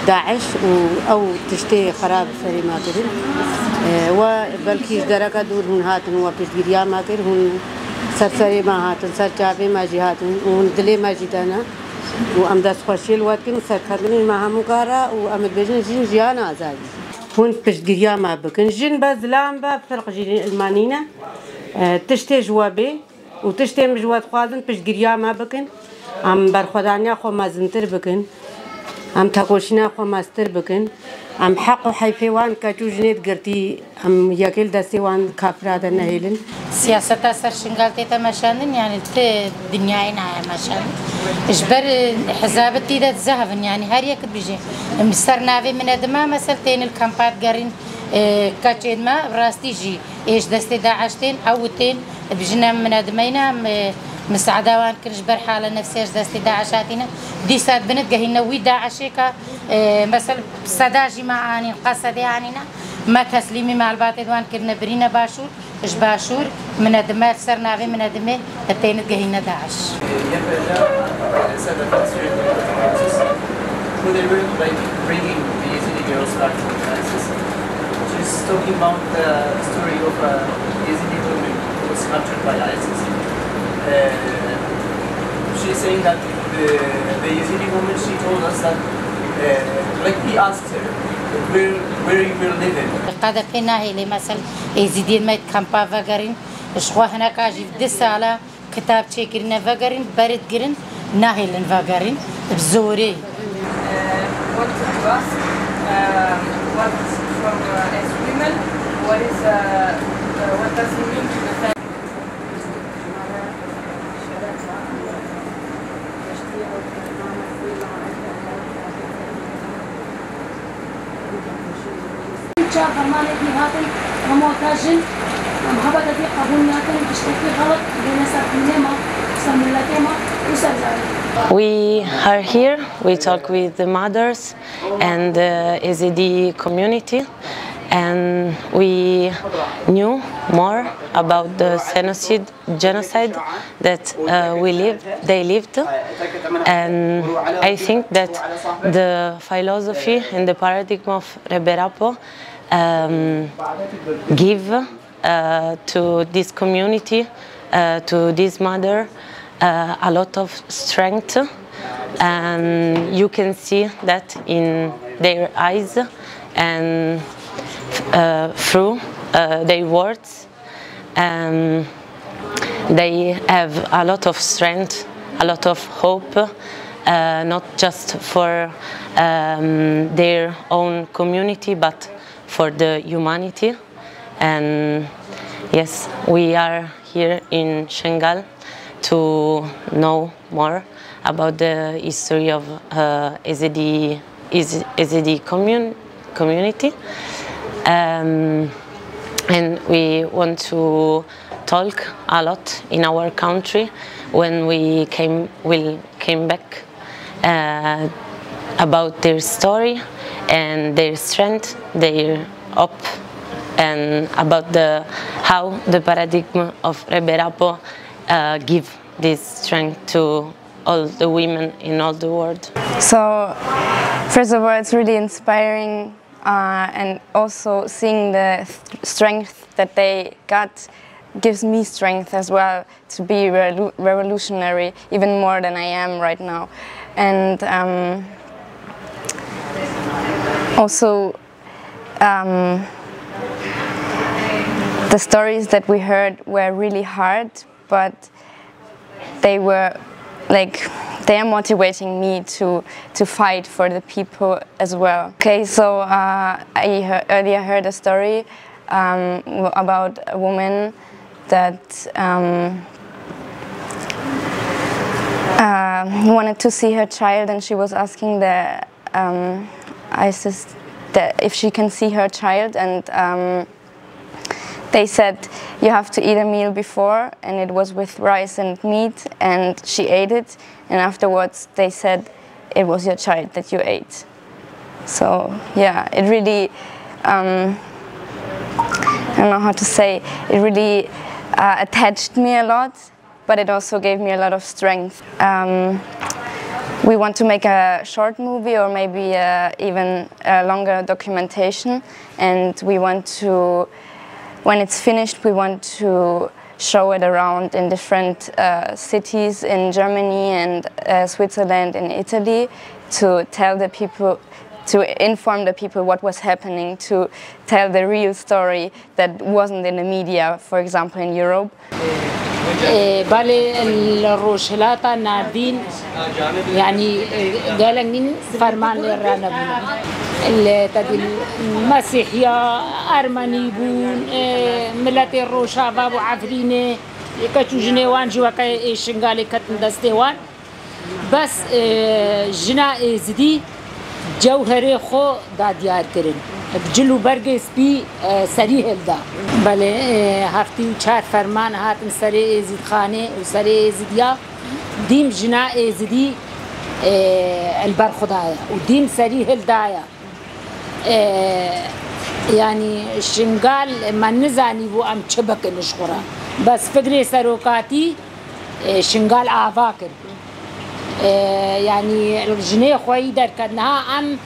داعش أو تشتي خراب فري ما كده وبلكي درجة دور هون هاتن وبتجريا ما كده هون سرسري ما هاتن سرچابي ما جهاتن هون دلي ما جدنا وأمداس خوشيل واتكن سرخدني ما هم كارا وأمد بيجن جين جيان آزادي هون بتجريا ما بكن جين بزلام بفرق جين المانينا تشتي جوابي وتشتي مجواد خوازن بتجريا ما بكن أم برخدانيا خو ما زنتر بكن أم تاكوشنا خو ماستر بكن أم حق حيفوان كجوجنيت قرتي أم ياكل دسيوان كافرات النهيلن سياسة سر شنغال تماشانن يعني دنيانا ماشان إجبر حزابتي ده ذهبن يعني هر يك بيجي مستر نافي من أدمى مثلا تين الكامبات قارين كاتشيد ما براستي جي إيش دستي داعشتين أو تين بيجينا من أدمينا مساعدة وان كرجبر حالة نفسية دستي داعشاتنا دي ساد بنت جهينا وي داعشيكا مثلا صداجي معاني قصدي عنينا ما تسليمي مع الباطل وان كرنا برينا باشور إيش باشور من أدمى سر نافي من أدمى التين جهينا داعش. Who they were like bringing the Yazidi girls back to Texas. She's talking about the story of a Yazidi woman who was captured by ISIS. She's saying that the Yazidi woman, she told us that like we asked her where you will live in. قاعدة في ناهي مثلا يزيدين ما يتكمبا فقرين إشخوا هناك أجيب دسالة كتاب شكرنا فقرين برد قرين ناهي لن فقرين بزوري. What to ask? What from as women? What is what does it mean to defend? فرمان ابن هاتن وموتاجن هبط في قبول ناتن اشتكي غلط بنسب نما سملتما وسرزاري. We are here, we talk with the mothers and the Yazidi community, and we knew more about the genocide that they lived, and I think that the philosophy and the paradigm of Reberapo give to this community, to this mother, a lot of strength, and you can see that in their eyes and through their words, and they have a lot of strength, a lot of hope, not just for their own community but for the humanity. And yes, we are here in Şengalê to know more about the history of Yazidi community, and we want to talk a lot in our country when we came back about their story and their strength, their hope, and about how the paradigm of Reberapo give this strength to all the women in all the world. So, first of all, it's really inspiring, and also seeing the strength that they got gives me strength as well to be revolutionary, even more than I am right now. And also the stories that we heard were really hard, but they were like, they are motivating me to fight for the people as well. Okay, so I earlier heard a story about a woman that wanted to see her child, and she was asking the ISIS if she can see her child, and they said you have to eat a meal before, and it was with rice and meat, and she ate it, and afterwards they said it was your child that you ate. So yeah, it really, I don't know how to say, it really attached me a lot, but it also gave me a lot of strength. We want to make a short movie or maybe even a longer documentation, and we want to, when it's finished, we want to show it around in different cities in Germany and Switzerland and Italy, to tell the people, to inform the people what was happening, to tell the real story that wasn't in the media, for example in Europe. بالي الروشلاتا ناردين يعني قالن فرمان لرانا بون المسيحية أرمني بون ملتي الروشا بابو عفريني كتو جنيوان جوا كي شنغالي كتن دستيوان بس جنا زدي جوهري خو دا ديار كرن بجلو برگس بي سري هلدا بله هفتي و 4 فرمان هاتن سري ازيد خانه و سري ازيديا ديم جنا ازيدي البر خدايا و ديم سري هلدايا يعني شنغال ما نزاني بو ام چبك نشخورا بس فكري سروكاتي شنغال آفاكر يعني الجنيه خوي در كدنها ام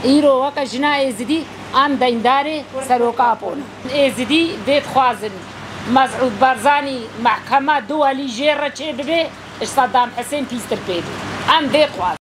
ايرو وكا جنا ازدي ام دينداري سروكا بون ازدي بيت خوازن مسعود بارزاني محكمة دولي جيرة چه ببي صدام حسين بيستر بيت ام بيت خوازن